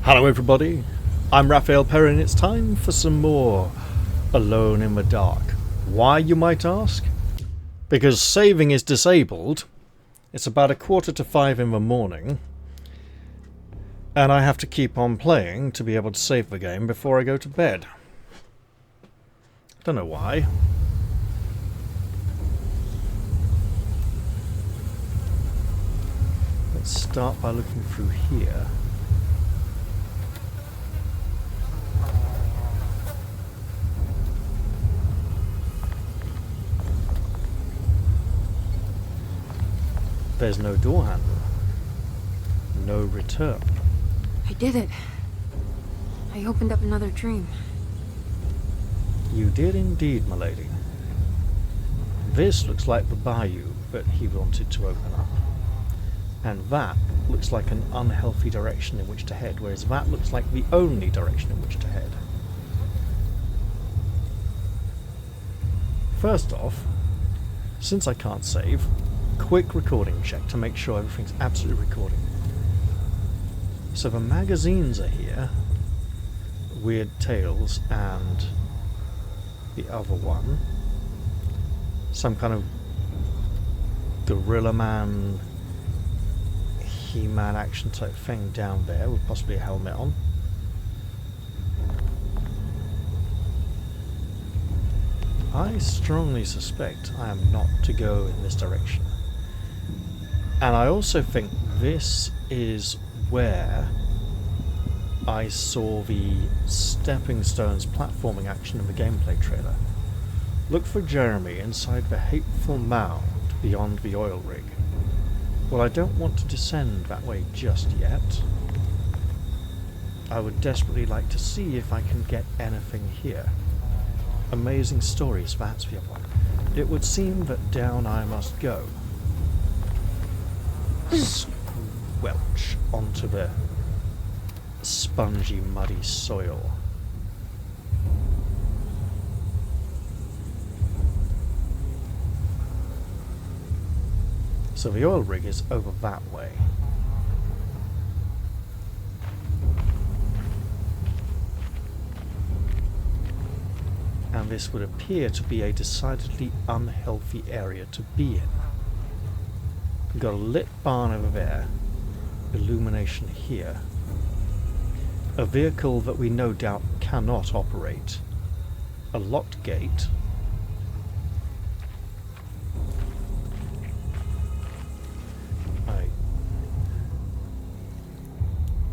Hello everybody, I'm Raphael Perry and it's time for some more Alone in the Dark. Why, you might ask? Because saving is disabled. It's about 4:45 in the morning and I have to keep on playing to be able to save the game before I go to bed. Don't know why. Let's start by looking through here. There's no door handle. No return. I did it. I opened up another dream. You did indeed, my lady. This looks like the bayou that he wanted to open up. And that looks like an unhealthy direction in which to head, whereas that looks like the only direction in which to head. First off, since I can't save, quick recording check to make sure everything's absolutely recording. So the magazines are here, Weird Tales and the other one, some kind of Gorilla Man, He-Man action type thing down there with possibly a helmet on. I strongly suspect I am not to go in this direction. And I also think this is where I saw the stepping stones platforming action in the gameplay trailer. Look for Jeremy inside the hateful mound beyond the oil rig. Well, I don't want to descend that way just yet. I would desperately like to see if I can get anything here. Amazing stories, that's the other one. It would seem that down I must go. Squelch onto the spongy, muddy soil. So the oil rig is over that way. And this would appear to be a decidedly unhealthy area to be in. We've got a lit barn over there, illumination here, a vehicle that we no doubt cannot operate, a locked gate,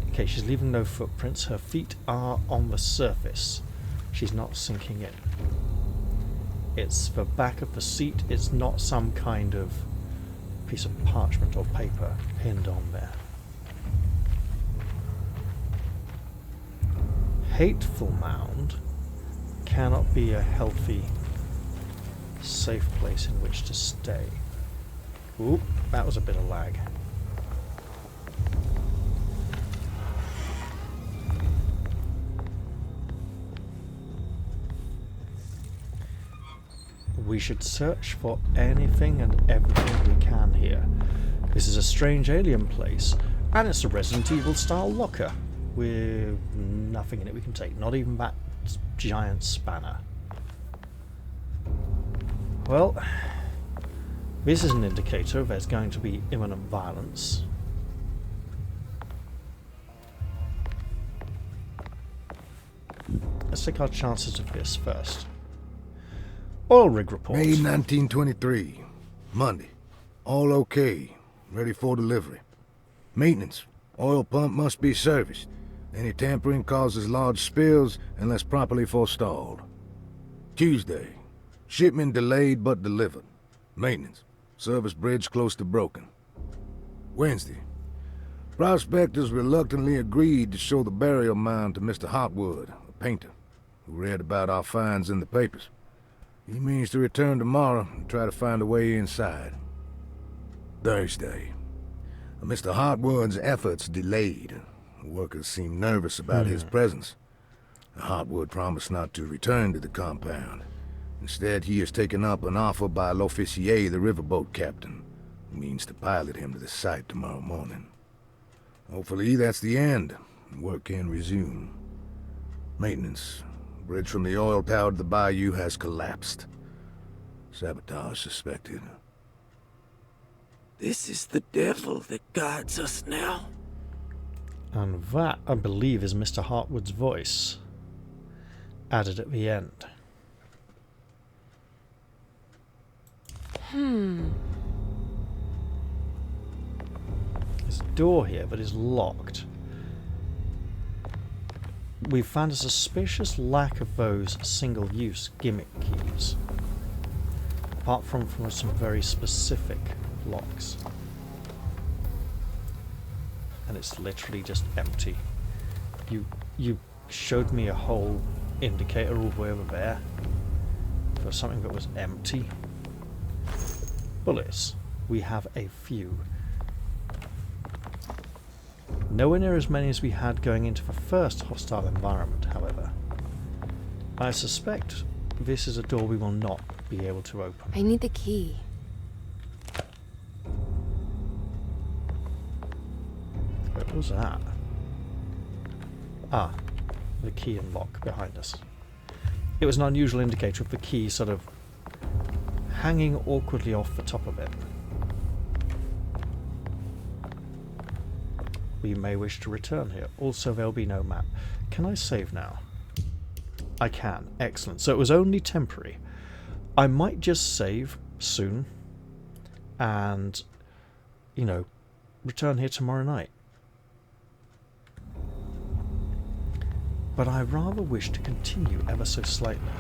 okay, she's leaving no footprints, her feet are on the surface, she's not sinking in. It's the back of the seat, it's not some kind of piece of parchment or paper pinned on there. Hateful mound cannot be a healthy, safe place in which to stay. Oop, that was a bit of lag. We should search for anything and everything we can here. This is a strange alien place, and it's a Resident Evil style locker with nothing in it we can take, not even that giant spanner. Well, this is an indicator there's going to be imminent violence. Let's take our chances of this first. Oil rig report. May 1923. Monday. All okay. Ready for delivery. Maintenance. Oil pump must be serviced. Any tampering causes large spills unless properly forestalled. Tuesday. Shipment delayed but delivered. Maintenance. Service bridge close to broken. Wednesday. Prospectors reluctantly agreed to show the burial mound to Mr. Hartwood, a painter, who read about our finds in the papers. He means to return tomorrow and try to find a way inside. Thursday. Mr. Hartwood's efforts delayed. The workers seem nervous about his presence. Hartwood promised not to return to the compound. Instead, he has taken up an offer by L'Officier, the riverboat captain, who means to pilot him to the site tomorrow morning. Hopefully that's the end. work can resume. Maintenance. Bridge from the oil tower to the Bayou has collapsed. Sabotage suspected. This is the devil that guides us now. And that, I believe, is Mr. Hartwood's voice, added at the end. There's a door here, but it's locked. We've found a suspicious lack of those single-use gimmick keys, apart from some very specific locks. And it's literally just empty. You showed me a whole indicator all the way over there for something that was empty. Bullets. We have a few. Nowhere near as many as we had going into the first hostile environment, however. I suspect this is a door we will not be able to open. I need the key. What was that? Ah, the key and lock behind us. It was an unusual indicator of the key sort of hanging awkwardly off the top of it. We may wish to return here. Also, there'll be no map. Can I save now? I can. Excellent. So it was only temporary. I might just save soon and, you know, return here tomorrow night. But I rather wish to continue ever so slightly.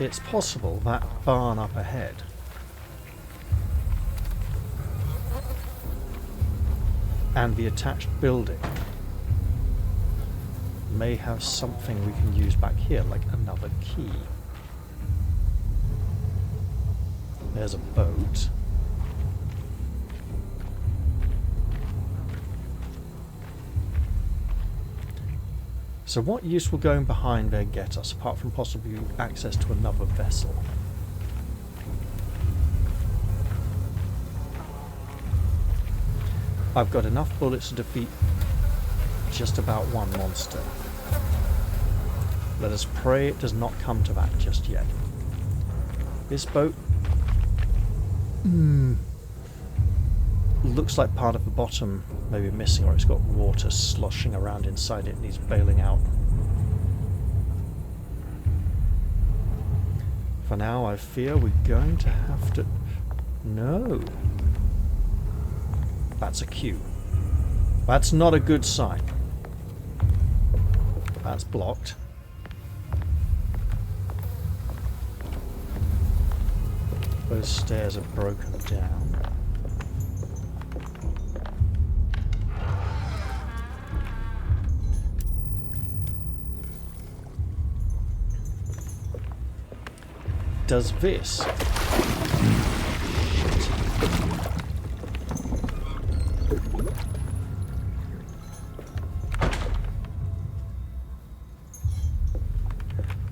It's possible that barn up ahead and the attached building may have something we can use back here, like another key. There's a boat. So what use will going behind there get us, apart from possibly access to another vessel? I've got enough bullets to defeat just about one monster. Let us pray it does not come to that just yet. This boat looks like part of the bottom may be missing, or it's got water sloshing around inside it and needs bailing out. For now, I fear we're going to have to... No. That's a queue. That's not a good sign. That's blocked. Those stairs are broken down. Does this...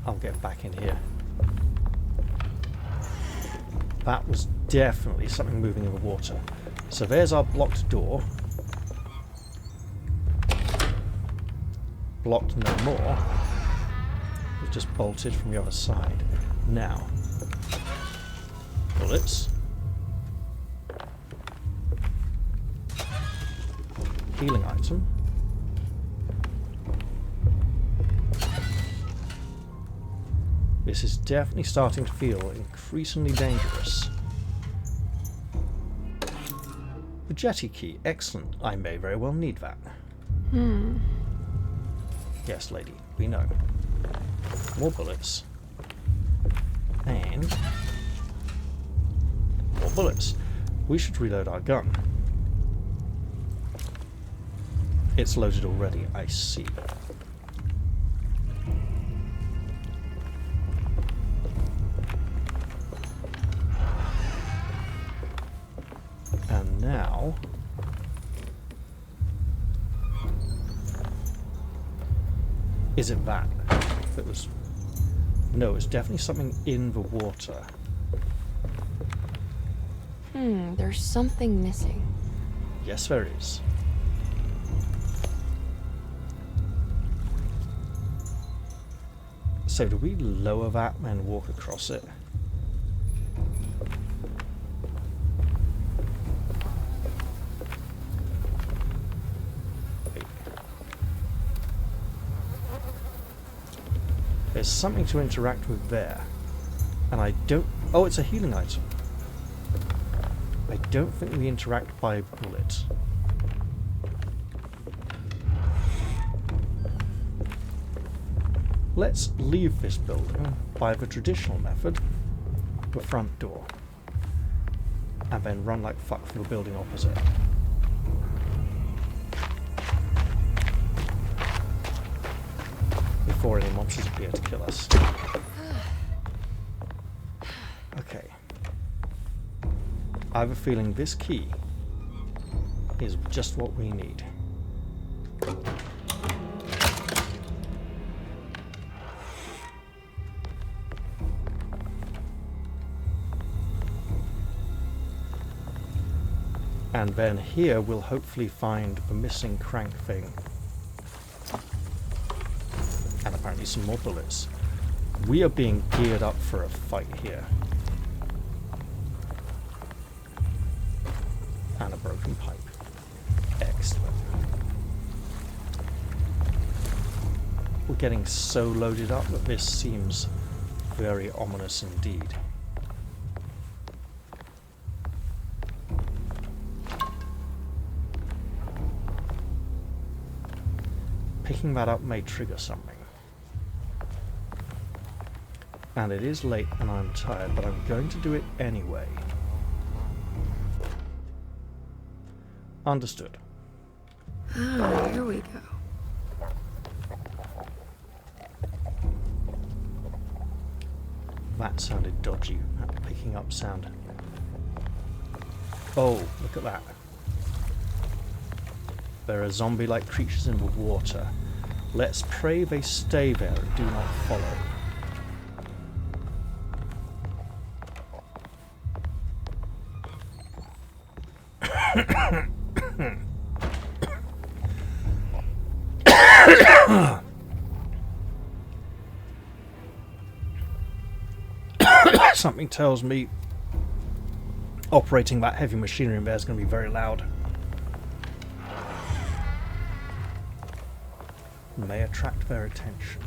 I'll get back in here. That was definitely something moving in the water. So there's our blocked door. Blocked no more. We've just bolted from the other side. Now, bullets. Healing item. This is definitely starting to feel increasingly dangerous. The jetty key. Excellent. I may very well need that. Yes, lady. We know. More bullets. And more bullets. We should reload our gun. It's loaded already, I see. And now... Is it that? It was... No, it's definitely something in the water. There's something missing. Yes, there is. So do we lower that and walk across it? Wait. There's something to interact with there. And I don't... Oh, it's a healing item. I don't think we interact by bullet. Let's leave this building by the traditional method, the front door, and then run like fuck for the building opposite. Before any monsters appear to kill us. Okay. I have a feeling this key is just what we need. And then here we'll hopefully find the missing crank thing. And apparently some more bullets. We are being geared up for a fight here. And a broken pipe. Excellent. We're getting so loaded up that this seems very ominous indeed. Picking that up may trigger something. And it is late and I'm tired, but I'm going to do it anyway. Understood. Ah, here we go. That sounded dodgy, that picking up sound. Oh, look at that. There are zombie-like creatures in the water. Let's pray they stay there and do not follow. Something tells me operating that heavy machinery in there is going to be very loud. May attract their attention.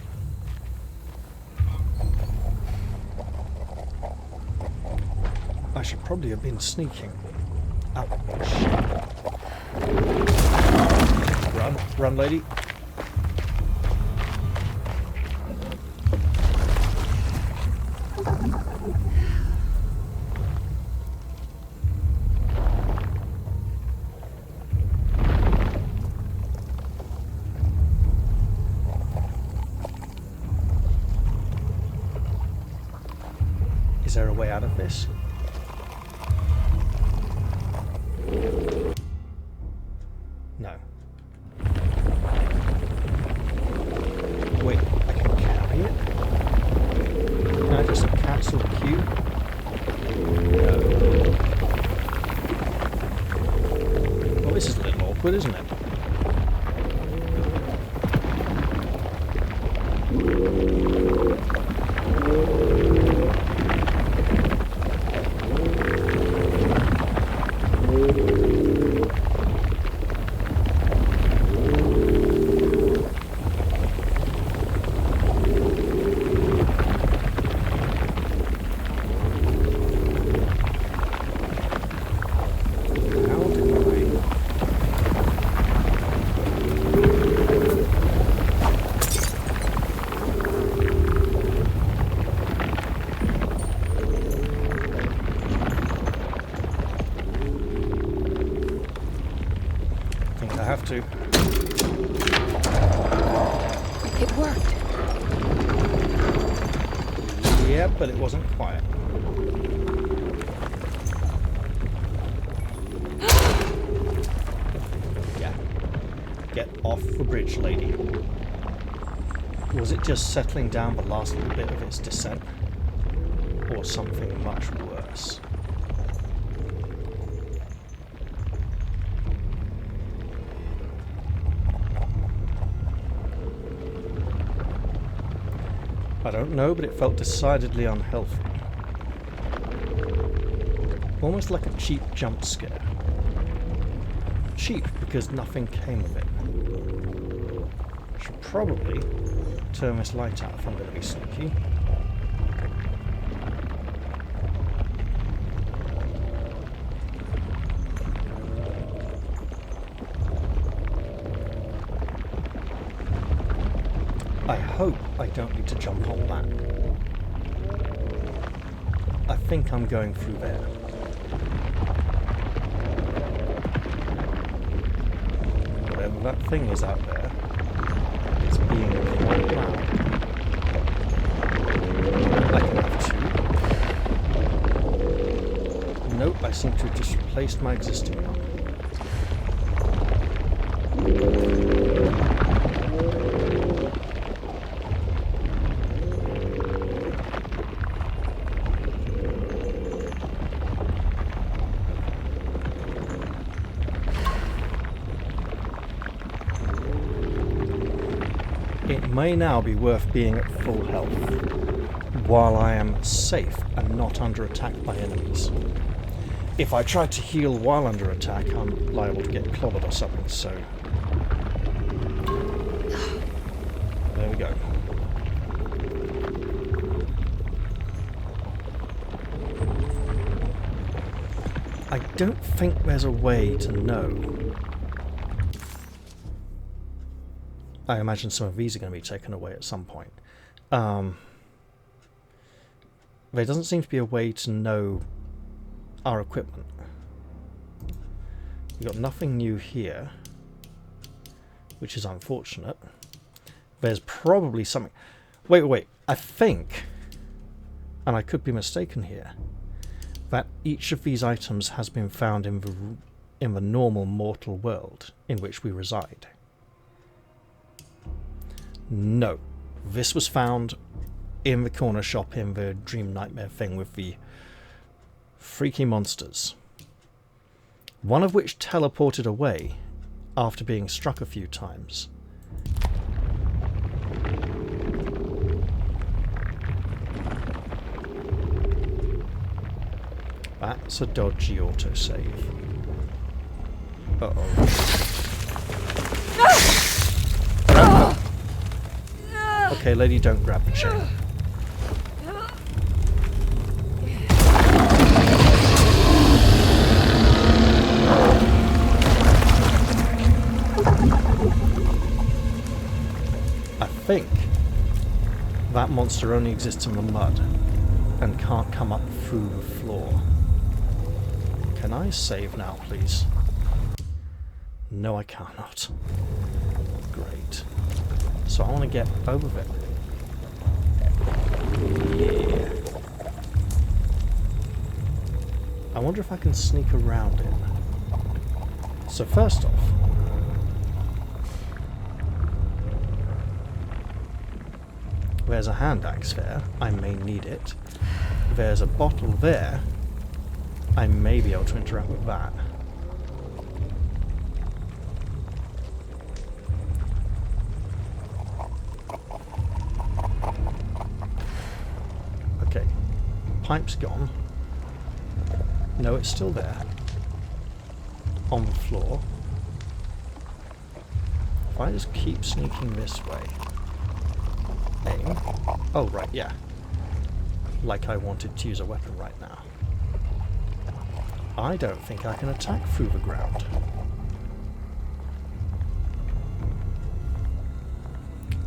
I should probably have been sneaking. Oh, shit. Run, run, lady. Is there a way out of this? No. Wait, I can carry it? Can I just cancel the queue? No. Well, this is a little awkward, isn't it? To. It worked. Yeah, but it wasn't quiet. Yeah. Get off the bridge, lady. Was it just settling down the last little bit of its descent? Or something much worse? I don't know, but it felt decidedly unhealthy. Almost like a cheap jump scare. Cheap because nothing came of it. I should probably turn this light out if I'm going to be sneaky. I hope I don't need to jump on that. I think I'm going through there. Whatever that thing is out there, it's being quite loud. I can have two. Nope, I seem to have just replaced my existing one. It may now be worth being at full health, while I am safe and not under attack by enemies. If I try to heal while under attack, I'm liable to get clobbered or something, so... There we go. I don't think there's a way to know. I imagine some of these are going to be taken away at some point. There doesn't seem to be a way to know our equipment. We've got nothing new here, which is unfortunate. There's probably something... Wait. I think, and I could be mistaken here, that each of these items has been found in the normal mortal world in which we reside. No, this was found in the corner shop in the Dream Nightmare thing with the freaky monsters. One of which teleported away after being struck a few times. That's a dodgy autosave. Uh-oh. Okay, lady, don't grab the chain. I think that monster only exists in the mud and can't come up through the floor. Can I save now, please? No, I cannot. Great. So I want to get over there. Yeah. I wonder if I can sneak around it. So first off, there's a hand axe there. I may need it. There's a bottle there. I may be able to interact with that. Okay. Pipe's gone. No, it's still there. On the floor. If I just keep sneaking this way. Aim. Oh, right, yeah. Like I wanted to use a weapon right now. I don't think I can attack through the ground.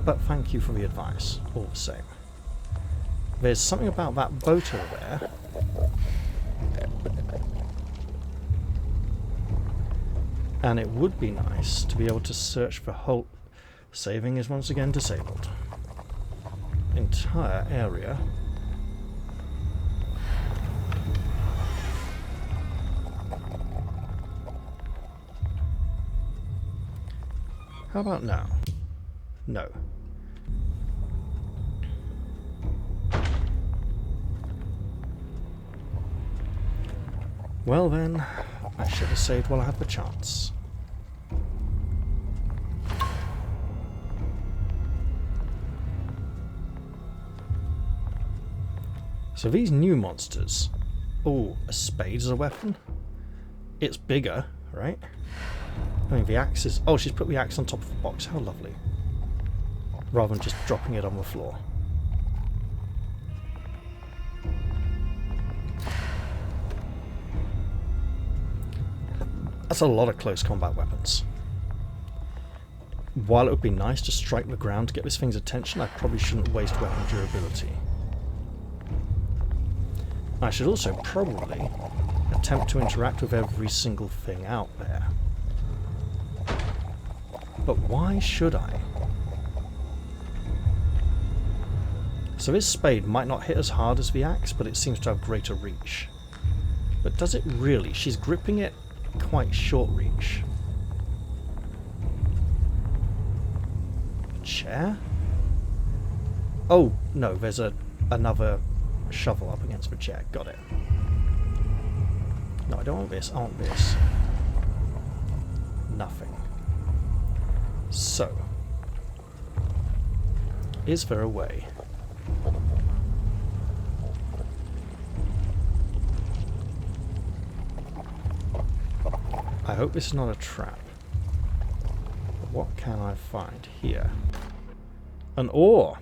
But thank you for the advice, all the same. There's something about that boat over there. And it would be nice to be able to search for whole... Saving is once again disabled. Entire area. How about now? No. Well then, I should have saved while I had the chance. So these new monsters... Oh, a spade is a weapon? It's bigger, right? I mean, the axe is... Oh, she's put the axe on top of the box. How lovely. Rather than just dropping it on the floor. That's a lot of close combat weapons. While it would be nice to strike the ground to get this thing's attention, I probably shouldn't waste weapon durability. I should also probably attempt to interact with every single thing out there. But why should I? So this spade might not hit as hard as the axe, but it seems to have greater reach. But does it really? She's gripping it quite short reach. A chair? Oh, no, there's another shovel up against the chair. Got it. No, I don't want this. I want this. Nothing. So, is there a way? I hope this is not a trap. But what can I find here? An ore!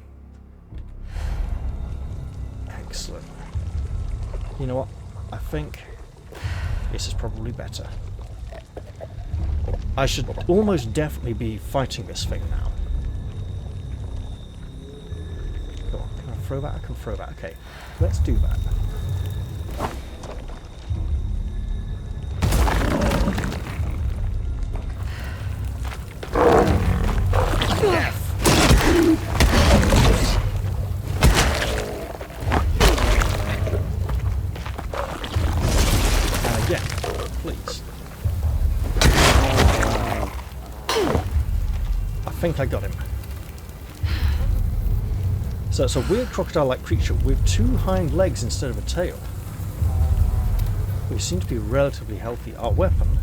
Excellent. You know what? I think this is probably better. I should almost definitely be fighting this thing now. Go on, can I throw that? I can throw that. Okay, let's do that. I think I got him. So it's a weird crocodile-like creature with two hind legs instead of a tail. We seem to be relatively healthy. Our weapon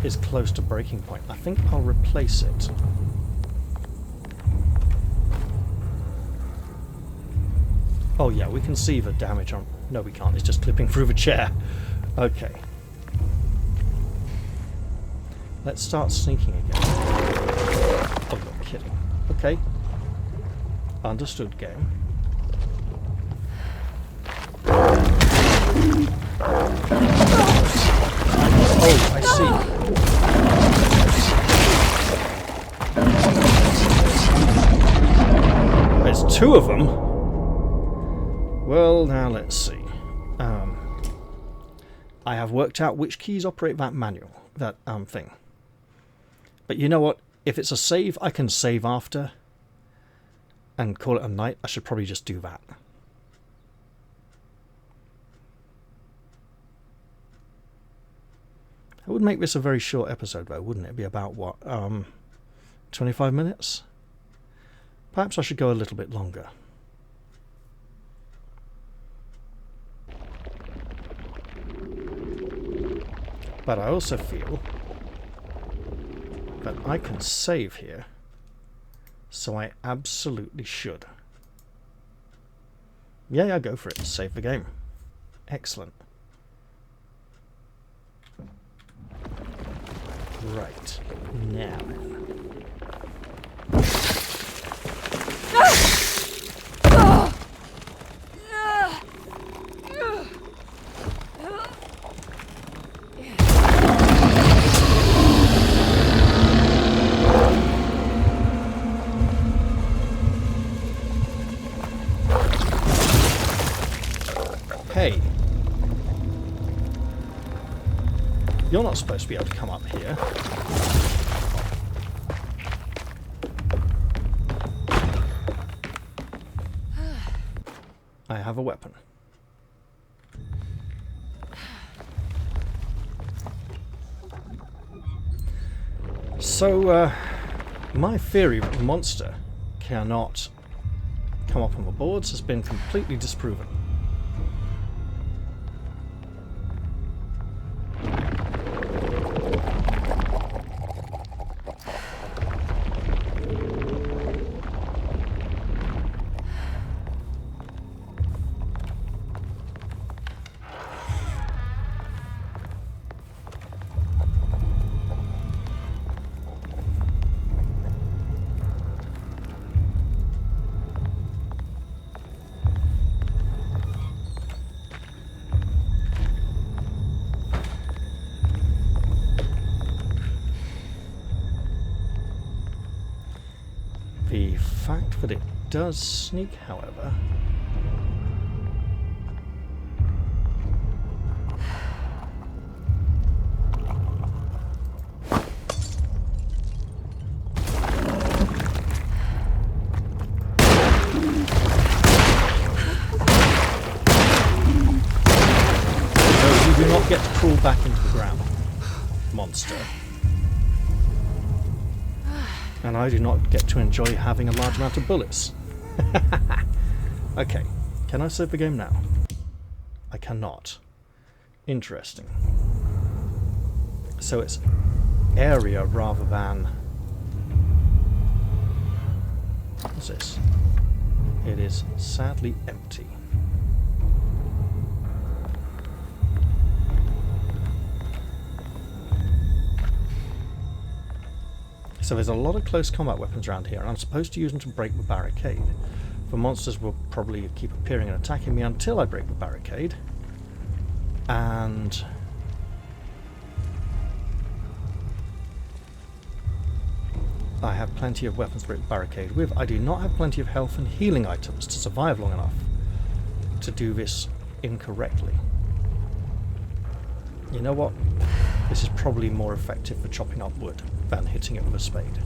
is close to breaking point. I think I'll replace it. Oh yeah, we can see the damage on... No, we can't. It's just clipping through the chair. Okay. Let's start sneaking again. Oh, you're kidding. Okay. Understood, game. Oh, I see. There's two of them? Well, now let's see. I have worked out which keys operate that manual, that thing. But you know what? If it's a save, I can save after and call it a night. I should probably just do that. It would make this a very short episode though, wouldn't it? It'd be about, what, 25 minutes? Perhaps I should go a little bit longer. But I also feel that I can save here, so I absolutely should. Yeah, go for it. Save the game. Excellent. Right, now then. Hey, you're not supposed to be able to come up here. I have a weapon. So, my theory that the monster cannot come up on the boards has been completely disproven. The fact that it does sneak, however... do not get to crawl back into the ground, monster. And I do not get to enjoy having a large amount of bullets. Okay, can I save the game now? I cannot. Interesting. So it's area rather than... What's this? It is sadly empty. So there's a lot of close combat weapons around here, and I'm supposed to use them to break the barricade. The monsters will probably keep appearing and attacking me until I break the barricade. And... I have plenty of weapons to break the barricade with. I do not have plenty of health and healing items to survive long enough to do this incorrectly. You know what? This is probably more effective for chopping up wood than hitting it with a spade.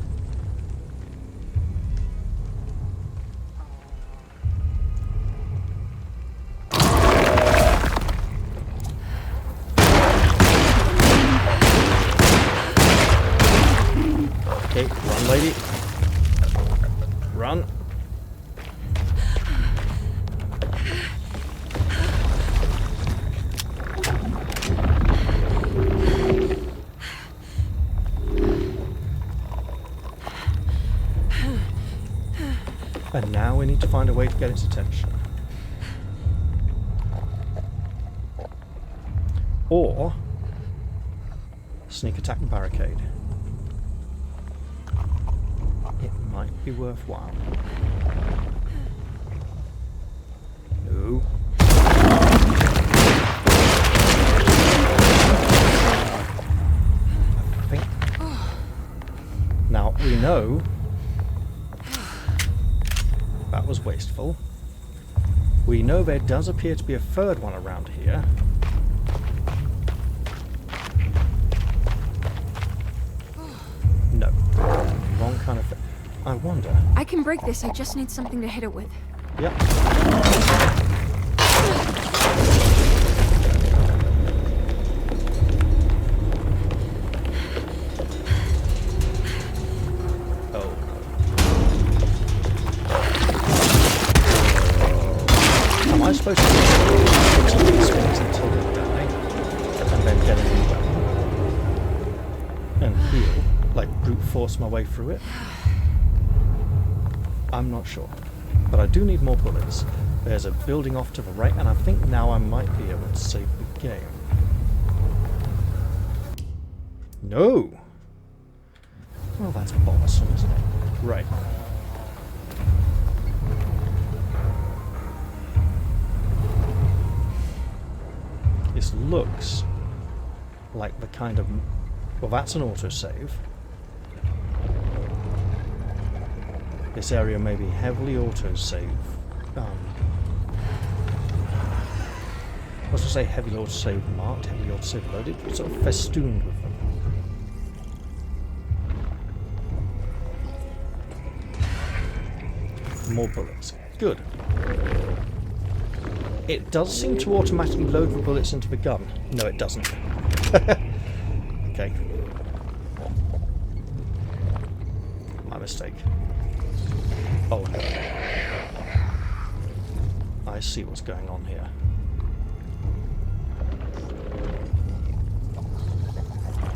Okay, run, lady. Run. And now we need to find a way to get its attention. Or sneak attack and barricade. It might be worthwhile. No. I think. Now we know that was wasteful. We know there does appear to be a third one around here. No. Wrong kind of thing. I wonder. I can break this, I just need something to hit it with. Yep. Oh. Am I supposed to fix these things until they die? And then get a new weapon? And heal? Like brute force my way through it? I'm not sure. But I do need more bullets. There's a building off to the right, and I think now I might be able to save the game. No! Well, that's bothersome, isn't it? Right. This looks like the kind of... Well, that's an autosave. This area may be heavily autosave. I was going to say heavily autosave marked, heavily autosave loaded, sort of festooned with them. More bullets. Good. It does seem to automatically load the bullets into the gun. No, it doesn't. Okay. My mistake. Oh no. I see what's going on here.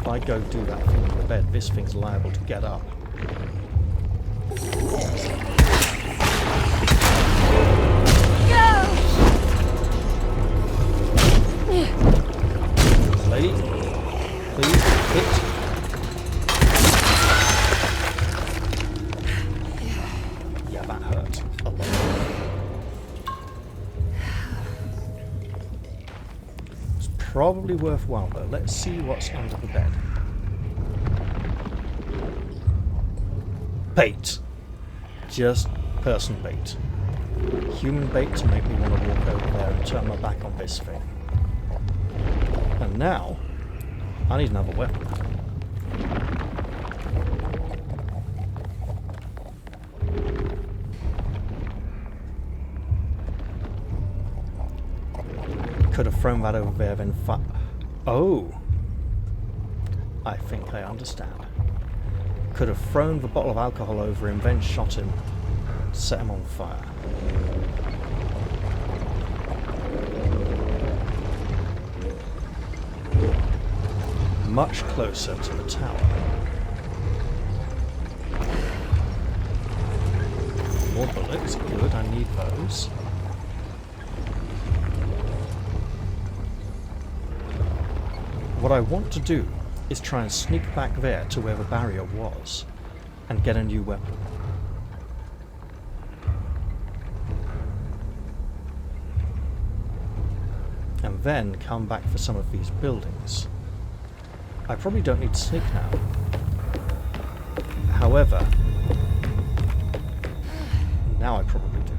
If I go do that thing in the bed, this thing's liable to get up. Lady, please hit. Yeah, that hurt a lot. It's probably worthwhile though. Let's see what's under the bed. Bait. just person bait. Human bait to make me want to walk over there and turn my back on this thing. And now, I need another weapon. Could have thrown that over there, then oh! I think I understand. Could have thrown the bottle of alcohol over him, then shot him, set him on fire. Much closer to the tower. More bullets, good, I need those. What I want to do is try and sneak back there to where the barrier was and get a new weapon. And then come back for some of these buildings. I probably don't need to sneak now. However, now I probably do.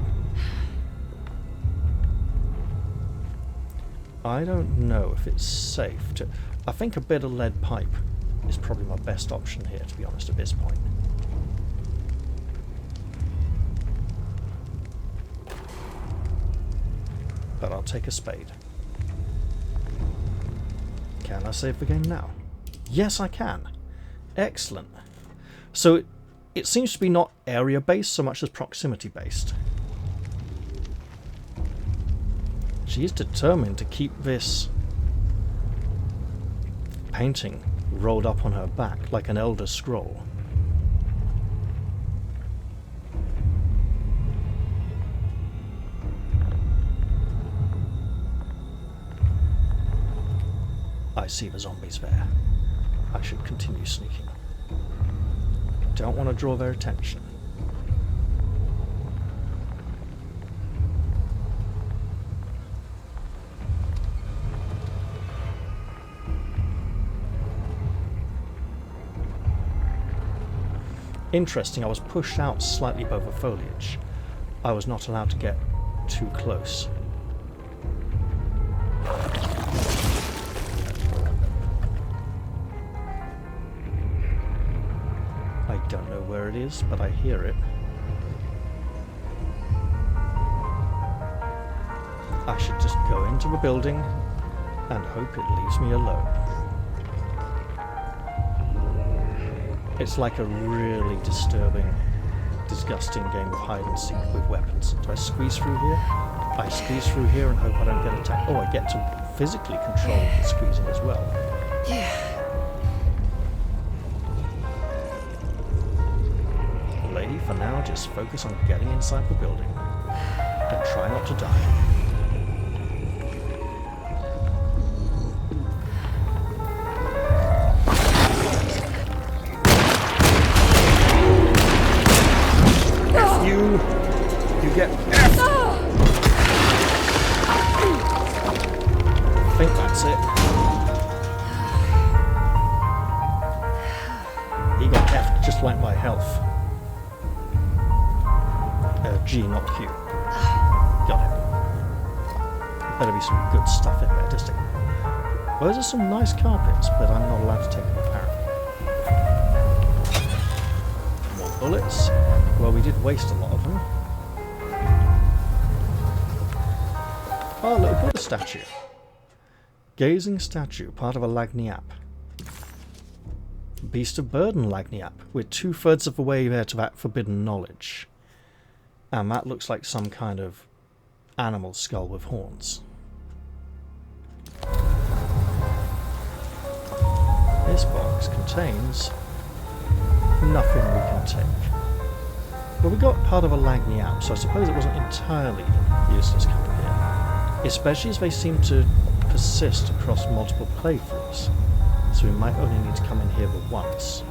I don't know if it's safe to... I think a bit of lead pipe is probably my best option here, to be honest, at this point. But I'll take a spade. Can I save the game now? Yes, I can. Excellent. So it seems to be not area-based so much as proximity-based. She is determined to keep this painting rolled up on her back like an Elder Scroll. I see the zombies there. I should continue sneaking. Don't want to draw their attention. Interesting, I was pushed out slightly above the foliage. I was not allowed to get too close. I don't know where it is, but I hear it. I should just go into the building and hope it leaves me alone. It's like a really disturbing, disgusting game of hide and seek with weapons. Do I squeeze through here? I squeeze through here and hope I don't get attacked. Oh, I get to physically control the squeezing as well. Yeah. Lady, for now, just focus on getting inside the building. And try not to die. You get F! I think that's it. He got F just like my health. G, not Q. Got it. Better be some good stuff in there, just those are some nice carpets, but I'm not allowed to take them apparently. More bullets. Well, we did waste a lot of them. Oh, a little Buddha statue. Gazing statue, part of a Lagniappe. Beast of Burden Lagniappe. We're 2/3 of the way there to that forbidden knowledge. And that looks like some kind of animal skull with horns. This box contains nothing we can take. Well, we got part of a Lagniappe, so I suppose it wasn't entirely useless coming here. Especially as they seem to persist across multiple playthroughs. So we might only need to come in here but once.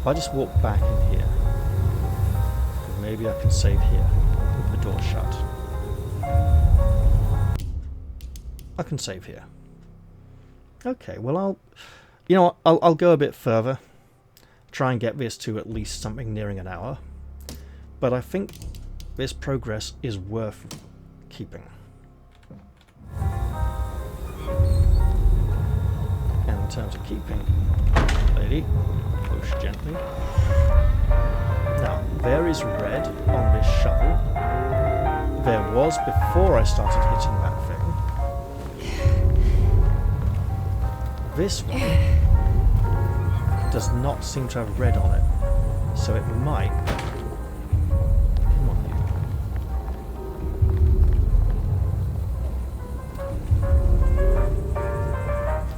If I just walk back in here, maybe I can save here with the door shut. I can save here. Okay, well you know what, I'll go a bit further. Try and get this to at least something nearing an hour. But I think this progress is worth keeping. And in terms of keeping, lady, push gently. Now, there is red on this shovel. There was before I started hitting that thing. This one does not seem to have red on it, so it might... Come on, you.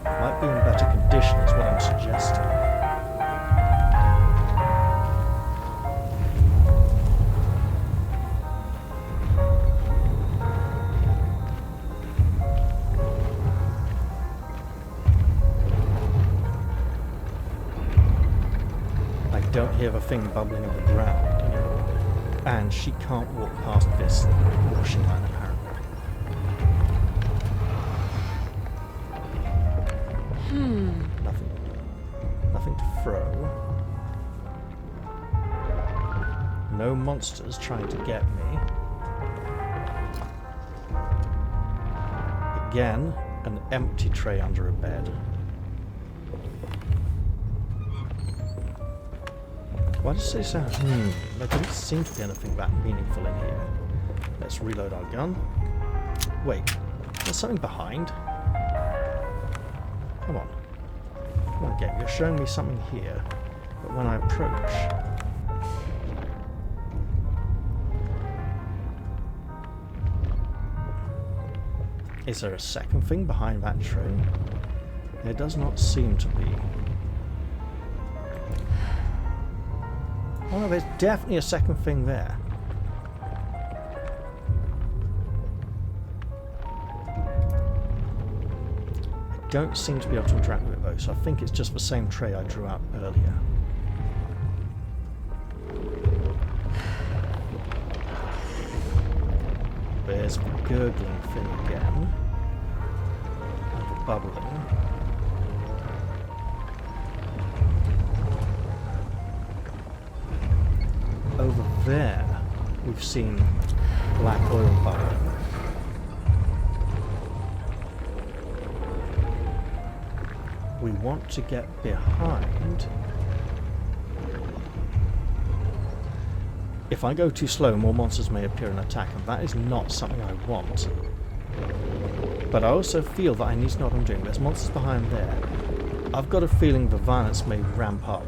Might be in better condition is what I'm suggesting. I don't hear the thing bubbling on the ground anymore, and she can't walk past this washing line apparently. Nothing to throw. No monsters trying to get me. Again, an empty tray under a bed. Why does it sound? There doesn't seem to be anything that meaningful in here. Let's reload our gun. Wait, there's something behind. Come on. Come on, game. You're showing me something here, but when I approach... Is there a second thing behind that tray? There does not seem to be. Oh no, there's definitely a second thing there. I don't seem to be able to interact with it though, so I think it's just the same tray I drew out earlier. There's the gurgling thing again. And the bubbling. Over there, we've seen black oil bubbling. We want to get behind. If I go too slow, more monsters may appear and attack, and that is not something I want. But I also feel that I need to know what I'm doing. There's monsters behind there. I've got a feeling the violence may ramp up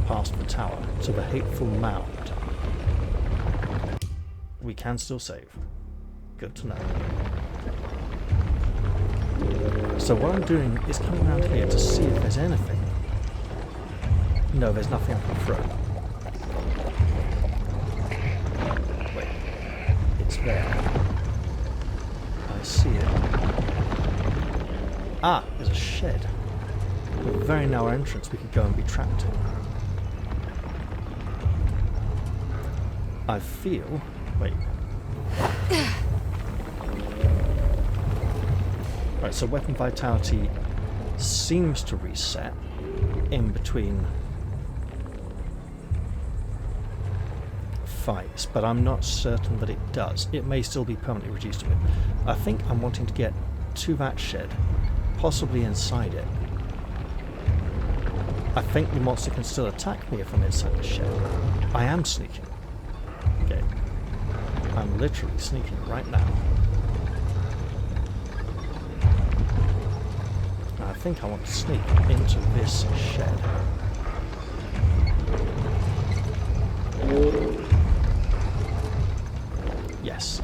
past the tower to the hateful mound. We can still save. Good to know. So what I'm doing is coming around here to see if there's anything. No, there's nothing I can throw. Wait. It's there. I see it. Ah, there's a shed. A very narrow entrance we could go and be trapped in. I feel... Wait. Right, so weapon vitality seems to reset in between fights, but I'm not certain that it does. It may still be permanently reduced a bit. I think I'm wanting to get to that shed, possibly inside it. I think the monster can still attack me if I'm inside the shed. I am sneaking. Okay. I'm literally sneaking right now. And I think I want to sneak into this shed. Yes.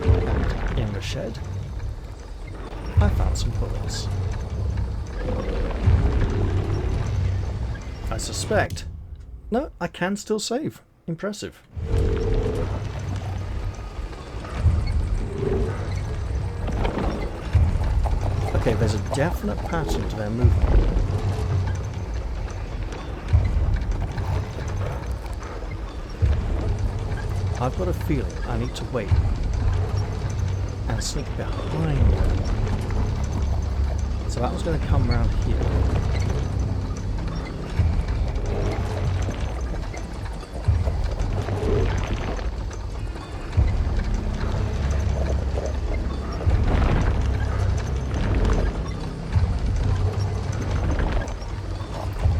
And in the shed, I found some bullets. I suspect... No, I can still save. Impressive. Okay, there's a definite pattern to their movement. I've got a feeling I need to wait and and sneak behind them. So that was going to come round here.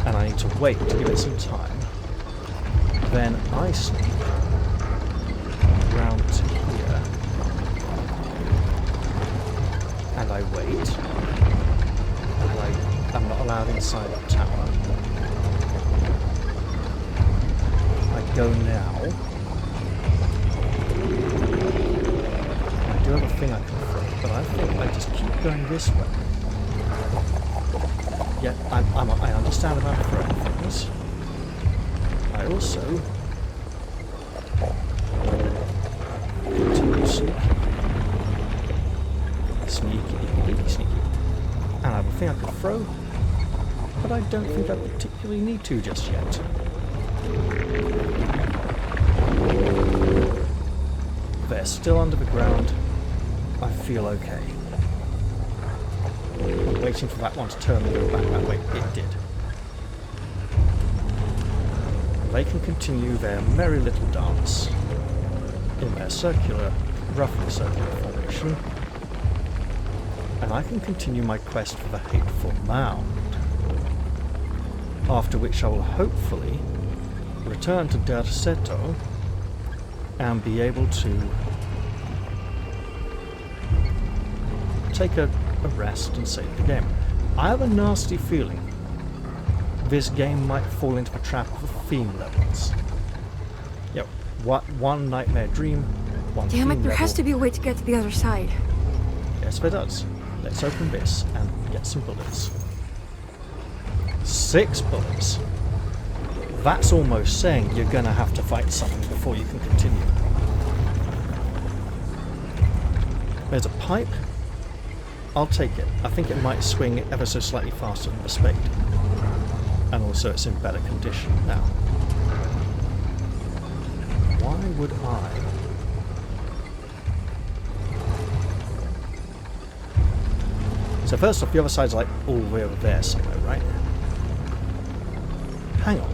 And I need to wait to give it some time. Then I sneak round to here. And I wait. And I'm not allowed inside the tower. I go now. I do have a thing I can throw, but I think I just keep going this way. Yeah, I understand about throwing things. I also continue sneaky. Sneaky. And I have a thing I can throw, but I don't think I particularly need to just yet. They're still under the ground. I feel okay. Waiting for that one to turn and go back that way. It did. They can continue their merry little dance in their roughly circular formation. And I can continue my quest for the hateful mound. After which I will hopefully return to Derceto and be able to take a rest and save the game. I have a nasty feeling this game might fall into the trap of the theme levels. Yep, one nightmare dream, one Damn it, theme there level. has to be a way to get to the other side. Yes, there does. Let's open this and get some bullets. 6 bullets. That's almost saying you're gonna have to fight something before you can continue. There's a pipe. I'll take it. I think it might swing ever so slightly faster than the spade. And also it's in better condition now. Why would I? So first off, the other side's like all the way over there somewhere, right? Hang on.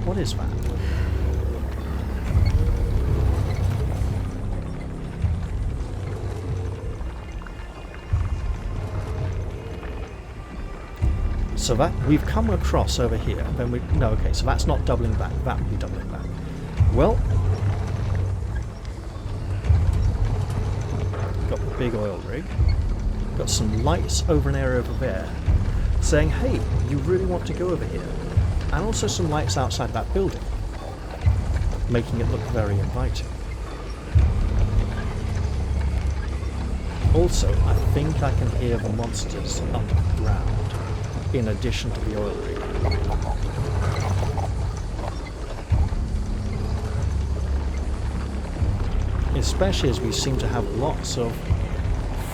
What is that? So that we've come across over here, and then okay, so that's not doubling back, that would be doubling back. Well, got the big oil rig, got some lights over an area over there, saying, hey, you really want to go over here, and also some lights outside that building, making it look very inviting. Also, I think I can hear the monsters underground. In addition to the oil rig. Especially as we seem to have lots of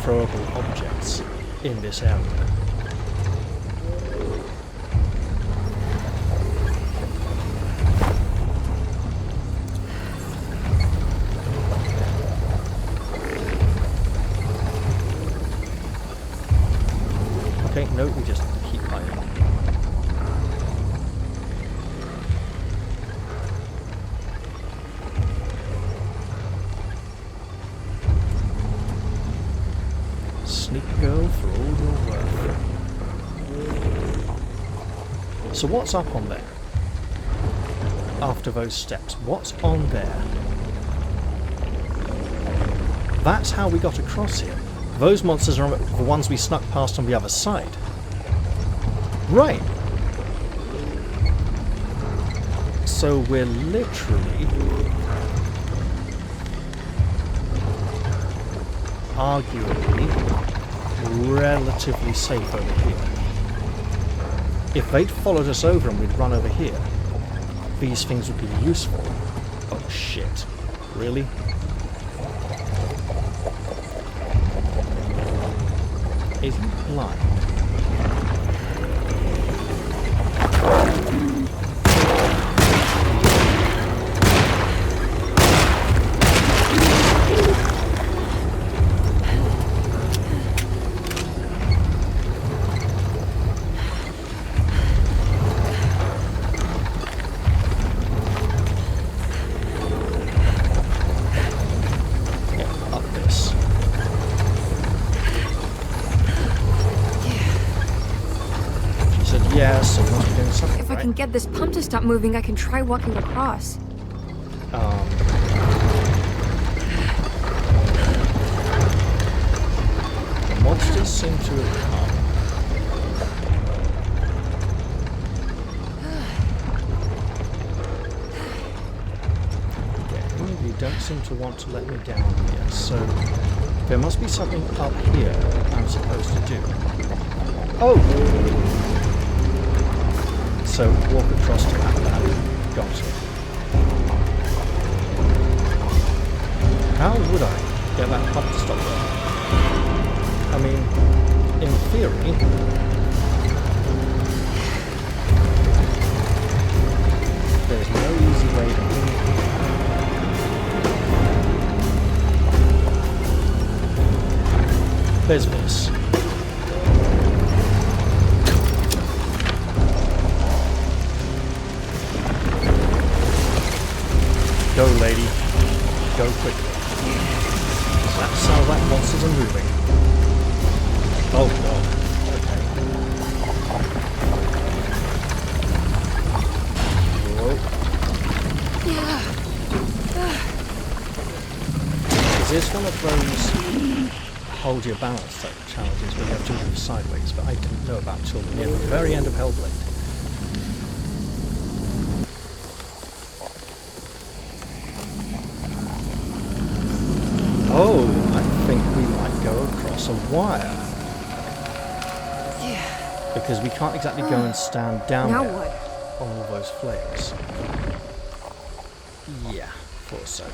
throwable objects in this area. Okay, no, we just keep hiding. Sneak girl for all your work. So what's up on there? After those steps, what's on there? That's how we got across here. Those monsters are the ones we snuck past on the other side. Right. So we're literally arguably relatively safe over here. If they'd followed us over and we'd run over here, these things would be useful. Oh shit. Really? Is he blind? get this pump to stop moving, I can try walking across. The monsters seem to have come. Yeah, you don't seem to want to let me down here, so there must be something up here I'm supposed to do. Oh! So walk across to that valley. Got it. How would I get that pump to stop there? I mean, in theory, there's no easy way to do it. There's this. Go, lady. Go quickly. That sounds like monsters are moving. Oh god. Okay. Whoa. Is this one of those hold your balance type challenges where you have to move sideways, but I didn't know about till near the very end of Hellblade. Oh, I think we might go across a wire. Yeah. Because we can't exactly go and stand down Now there what? on all those flames. Yeah, thought so.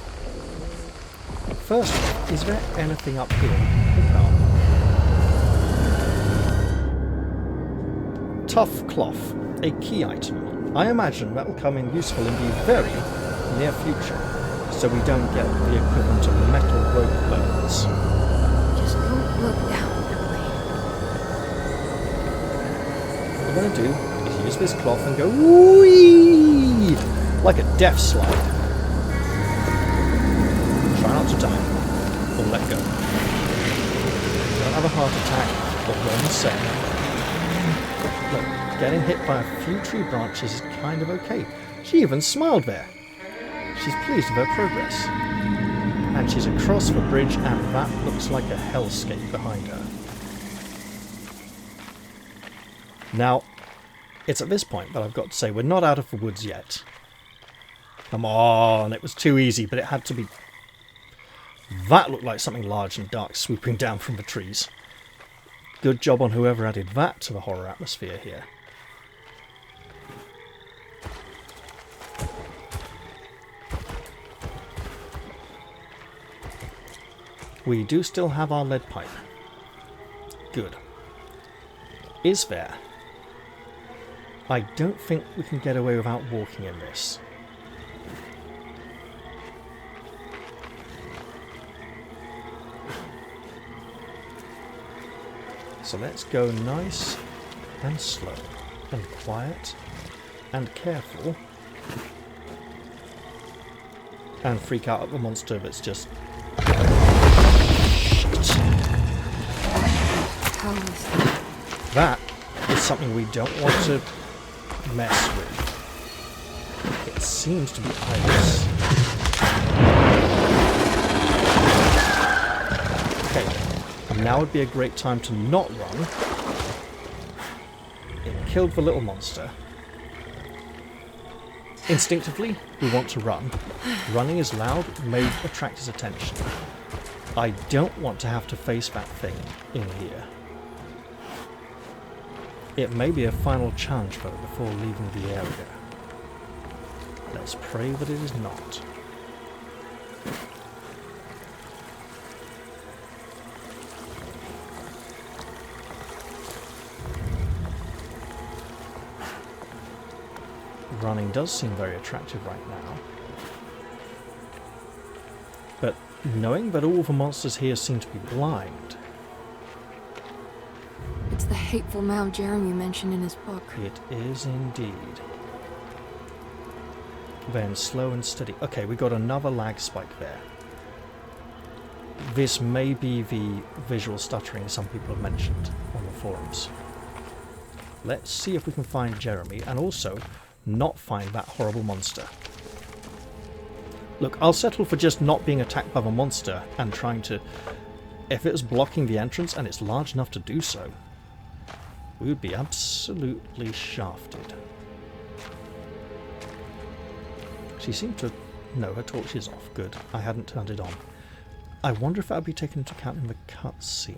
First, is there anything up here we can pick up? Tough cloth, a key item. I imagine that will come in useful in the very near future, so we don't get the equivalent of metal rope burns. Just don't look down, Emily. What we're going to do is use this cloth and go whee like a death slide. Try not to die, or let go. Don't have a heart attack, or 1 second. Look, getting hit by a few tree branches is kind of okay. She even smiled there. She's pleased with her progress. And she's across the bridge, and that looks like a hellscape behind her. Now, it's at this point that I've got to say we're not out of the woods yet. Come on, it was too easy, but it had to be. That looked like something large and dark swooping down from the trees. Good job on whoever added that to the horror atmosphere here. We do still have our lead pipe. Good. Is there? I don't think we can get away without walking in this. So let's go nice and slow and quiet and careful and freak out at the monster that's just... How is that? That is something we don't want to mess with. It seems to be ice. Okay, now would be a great time to not run. It killed the little monster. Instinctively, we want to run. Running is loud, may attract his attention. I don't want to have to face that thing in here. It may be a final challenge though before leaving the area. Let's pray that it is not. Running does seem very attractive right now. But knowing that all the monsters here seem to be blind... It's the hateful mound Jeremy mentioned in his book. It is indeed. Then slow and steady. Okay, we got another lag spike there. This may be the visual stuttering some people have mentioned on the forums. Let's see if we can find Jeremy, and also not find that horrible monster. Look, I'll settle for just not being attacked by the monster and trying to... If it was blocking the entrance and it's large enough to do so, we would be absolutely shafted. She seemed to... No, her torch is off. Good. I hadn't turned it on. I wonder if that would be taken into account in the cutscene.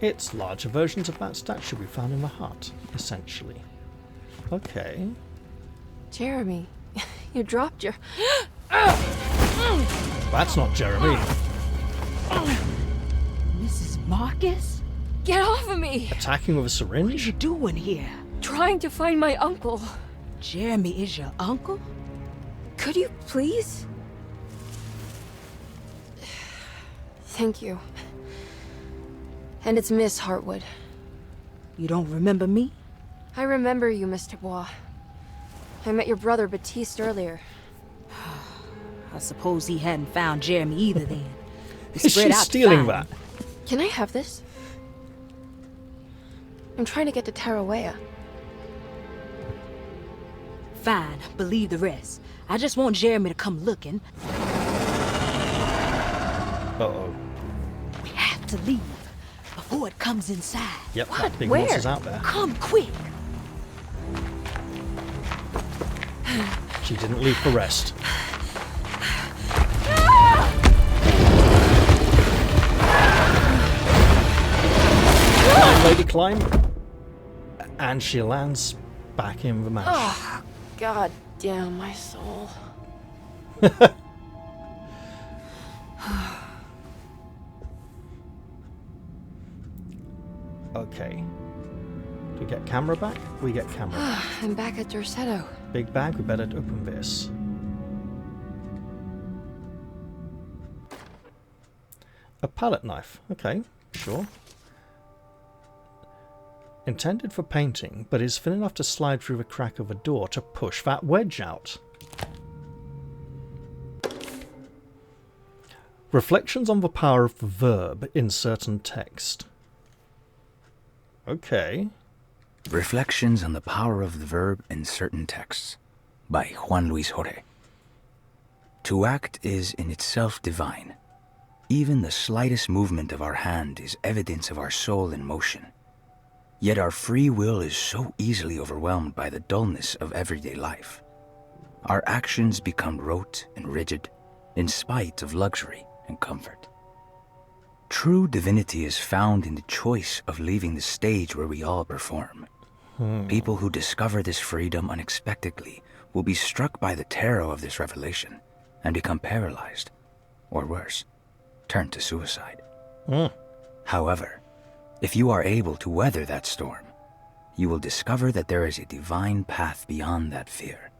It's larger versions of that statue we found in the hut, essentially. Okay. Jeremy, you dropped your... That's not Jeremy. Mrs. Marcus? Get off of me! Attacking with a What are you syringe? doing here? Trying to find my uncle. Jeremy is your uncle? Could you please? Thank you. And it's Miss Hartwood. You don't remember me? I remember you, Mr. Bois. I met your brother Baptiste earlier. I suppose he hadn't found Jeremy either then. We Is spread she out to stealing find that? him. Can I have this? I'm trying to get to Tarawea. Fine, believe the rest. I just want Jeremy to come looking. Uh-oh. We have to leave before it comes inside. Yep, What? that big Where? monster's out there. Come quick. She didn't leave for rest. Climb, lady, climb. And she lands back in the mash. Oh, God damn my soul. Okay. Do we get camera back? We get camera back. I'm back at Derceto. Big bag, we better open this. A palette knife. Okay, sure. Intended for painting, but is thin enough to slide through the crack of a door to push that wedge out. Reflections on the power of the verb in certain text. Okay. Reflections on the Power of the Verb in Certain Texts by Juan Luis Jorge. To act is in itself divine. Even the slightest movement of our hand is evidence of our soul in motion. Yet our free will is so easily overwhelmed by the dullness of everyday life. Our actions become rote and rigid, in spite of luxury and comfort. True divinity is found in the choice of leaving the stage where we all perform. People who discover this freedom unexpectedly will be struck by the terror of this revelation and become paralyzed, or worse, turn to suicide. However, if you are able to weather that storm, you will discover that there is a divine path beyond that fear.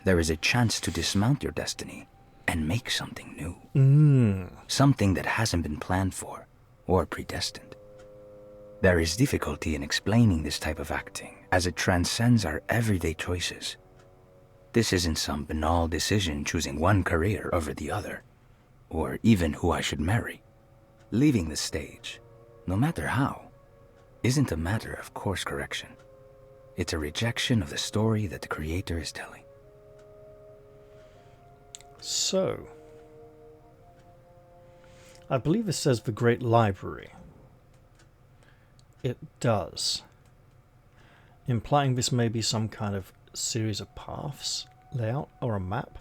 There is a chance to dismount your destiny and make something new. Something that hasn't been planned for or predestined. There is difficulty in explaining this type of acting, as it transcends our everyday choices. This isn't some banal decision choosing one career over the other, or even who I should marry. Leaving the stage, no matter how, isn't a matter of course correction. It's a rejection of the story that the creator is telling. So, I believe this says the Great Library. It does. Implying this may be some kind of series of paths, layout, or a map.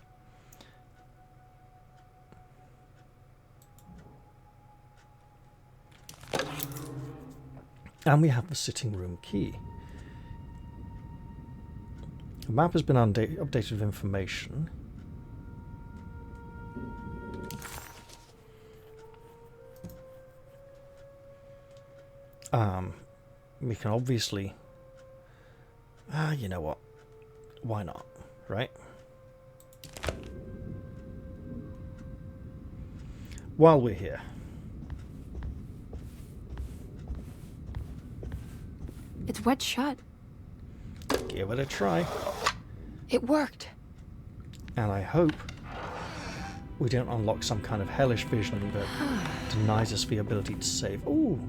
And we have the sitting room key. The map has been updated with information. We can obviously... you know what? Why not, right? While we're here. It's wedged shut. Give it a try. It worked. And I hope we don't unlock some kind of hellish vision that denies us the ability to save. Ooh!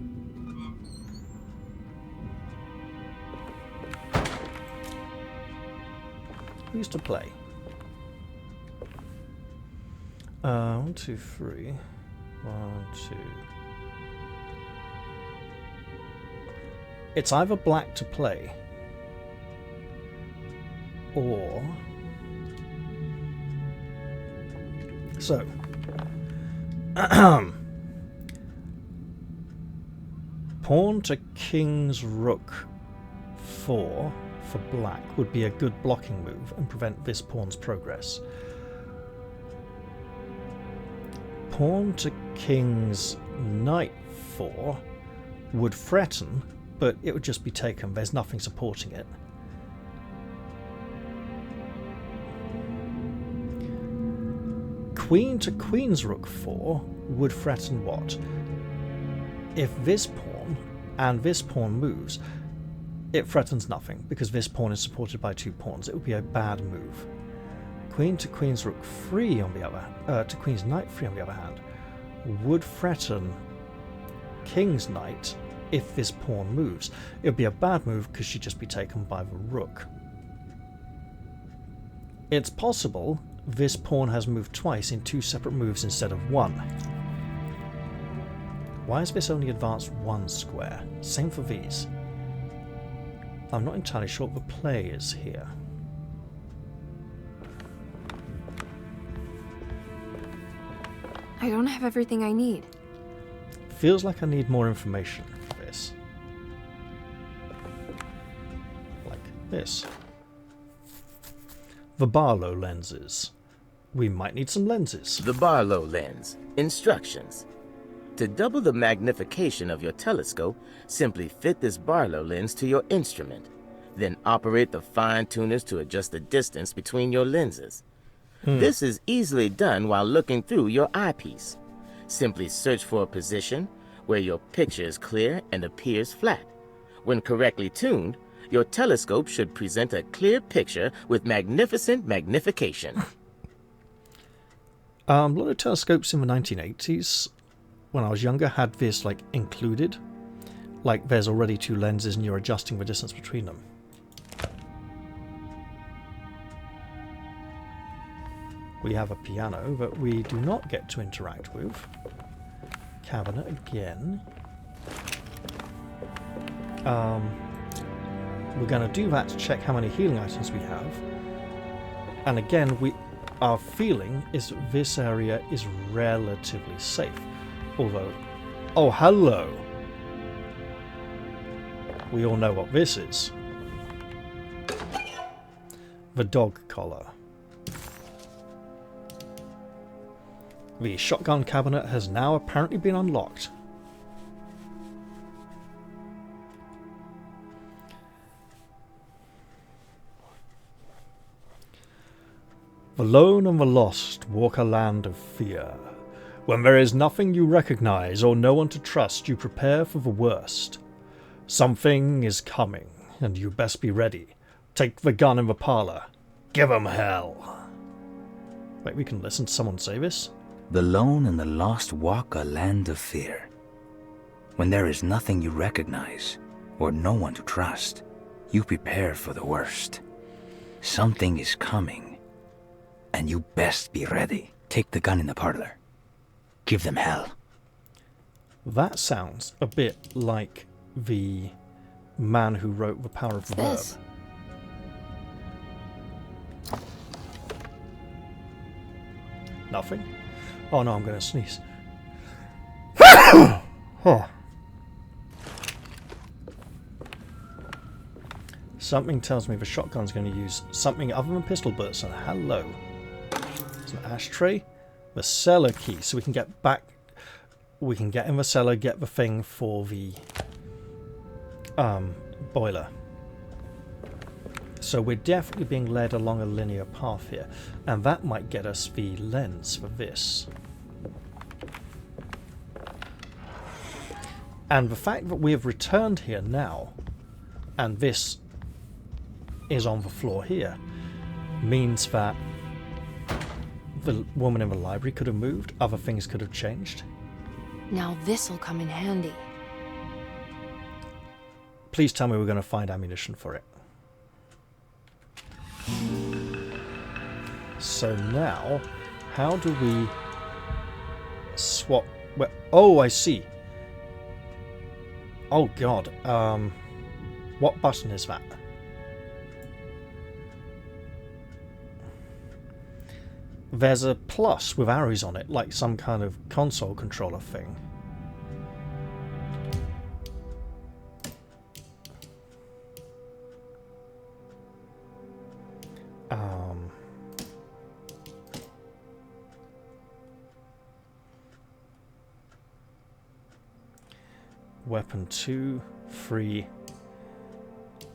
Who used to play? 1, 2, 3. 1, 2. It's either black to play, or... So... Pawn to King's Rook 4 for black would be a good blocking move and prevent this pawn's progress. Pawn to King's Knight 4 would threaten, but it would just be taken. There's nothing supporting it. Queen to Queen's Rook 4 would threaten what? If this pawn and this pawn moves, it threatens nothing, because this pawn is supported by 2 pawns. It would be a bad move. Queen to Queen's Rook 3 on the other, to Queen's Knight 3 on the other hand, would threaten King's Knight if this pawn moves. It would be a bad move because she'd just be taken by the rook. It's possible this pawn has moved twice in 2 separate moves instead of 1. Why is this only advanced 1 square? Same for these. I'm not entirely sure what the play is here. I don't have everything I need. Feels like I need more information for this. Like this. The Barlow lenses. We might need some lenses. The Barlow lens. Instructions. To double the magnification of your telescope, simply fit this Barlow lens to your instrument. Then operate the fine tuners to adjust the distance between your lenses. This is easily done while looking through your eyepiece. Simply search for a position where your picture is clear and appears flat. When correctly tuned, your telescope should present a clear picture with magnificent magnification. A lot of telescopes in the 1980s, when I was younger, had this like included. Like there's already 2 lenses and you're adjusting the distance between them. We have a piano that we do not get to interact with. Cabinet again. We're going to do that to check how many healing items we have. And again, our feeling is that this area is relatively safe. Although, oh hello! We all know what this is. The dog collar. The shotgun cabinet has now apparently been unlocked. The lone and the lost walk a land of fear. When there is nothing you recognize or no one to trust, you prepare for the worst. Something is coming, and you best be ready. Take the gun in the parlor. Give 'em hell. Wait, we can listen to someone say this? The lone and the lost walk a land of fear. When there is nothing you recognize, or no one to trust, you prepare for the worst. Something is coming, and you best be ready. Take the gun in the parlor. Give them hell. That sounds a bit like the man who wrote The Power of the Verb. This? Nothing? Oh no, I'm going to sneeze. Oh. Something tells me the shotgun's going to use something other than pistol bullets. And hello. It's an ashtray. The cellar key. So we can get back. We can get in the cellar, get the thing for the boiler. So we're definitely being led along a linear path here. And that might get us the lens for this. And the fact that we have returned here now, and this is on the floor here, means that The woman in the library could have moved. Other things could have changed. Now this'll come in handy. Please tell me we're going to find ammunition for it. So now, how do we swap? Oh, I see. Oh God. What button is that? There's a plus with arrows on it, like some kind of console controller thing. Weapon 2, 3,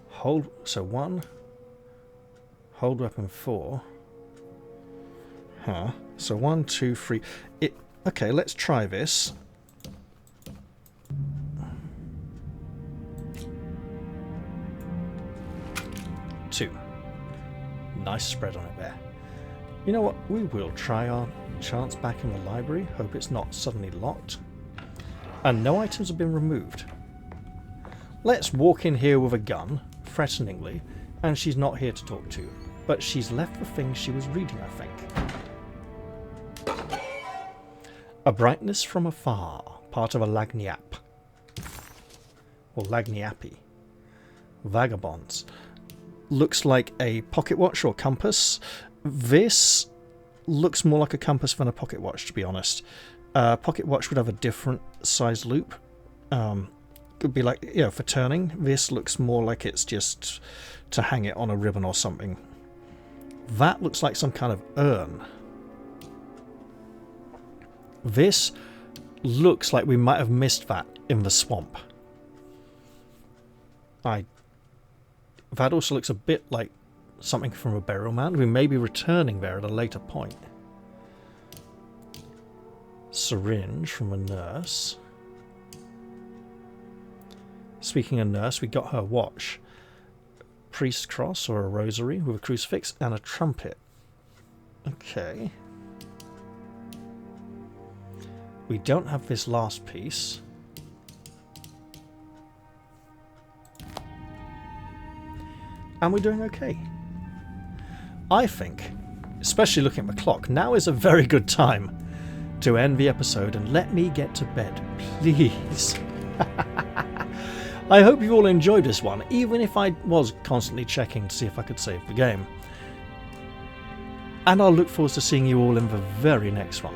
hold, so 1, hold weapon 4. Huh. So 1, 2, 3. Okay, let's try this. Two. Nice spread on it there. You know what? We will try our chance back in the library. Hope it's not suddenly locked. And no items have been removed. Let's walk in here with a gun, threateningly, and she's not here to talk to. But she's left the thing she was reading, I think. A brightness from afar, part of a lagniappe. Or lagniappe. Vagabonds. Looks like a pocket watch or compass. This looks more like a compass than a pocket watch, to be honest. Pocket watch would have a different size loop. Could be like, you know, for turning. This looks more like it's just to hang it on a ribbon or something. That looks like some kind of urn. This looks like we might have missed that in the swamp. That also looks a bit like something from a burial mound. We may be returning there at a later point. Syringe from a nurse. Speaking of nurse, we got her watch. Priest cross or a rosary with a crucifix and a trumpet. Okay. We don't have this last piece. And we're doing okay. I think, especially looking at the clock, now is a very good time to end the episode and let me get to bed, please. I hope you all enjoyed this one, even if I was constantly checking to see if I could save the game. And I'll look forward to seeing you all in the very next one.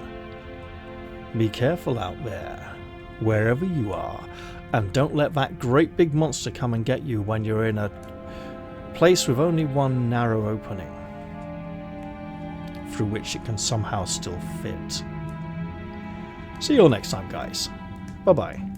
Be careful out there, wherever you are, and don't let that great big monster come and get you when you're in a place with only one narrow opening through which it can somehow still fit. See you all next time, guys. Bye-bye.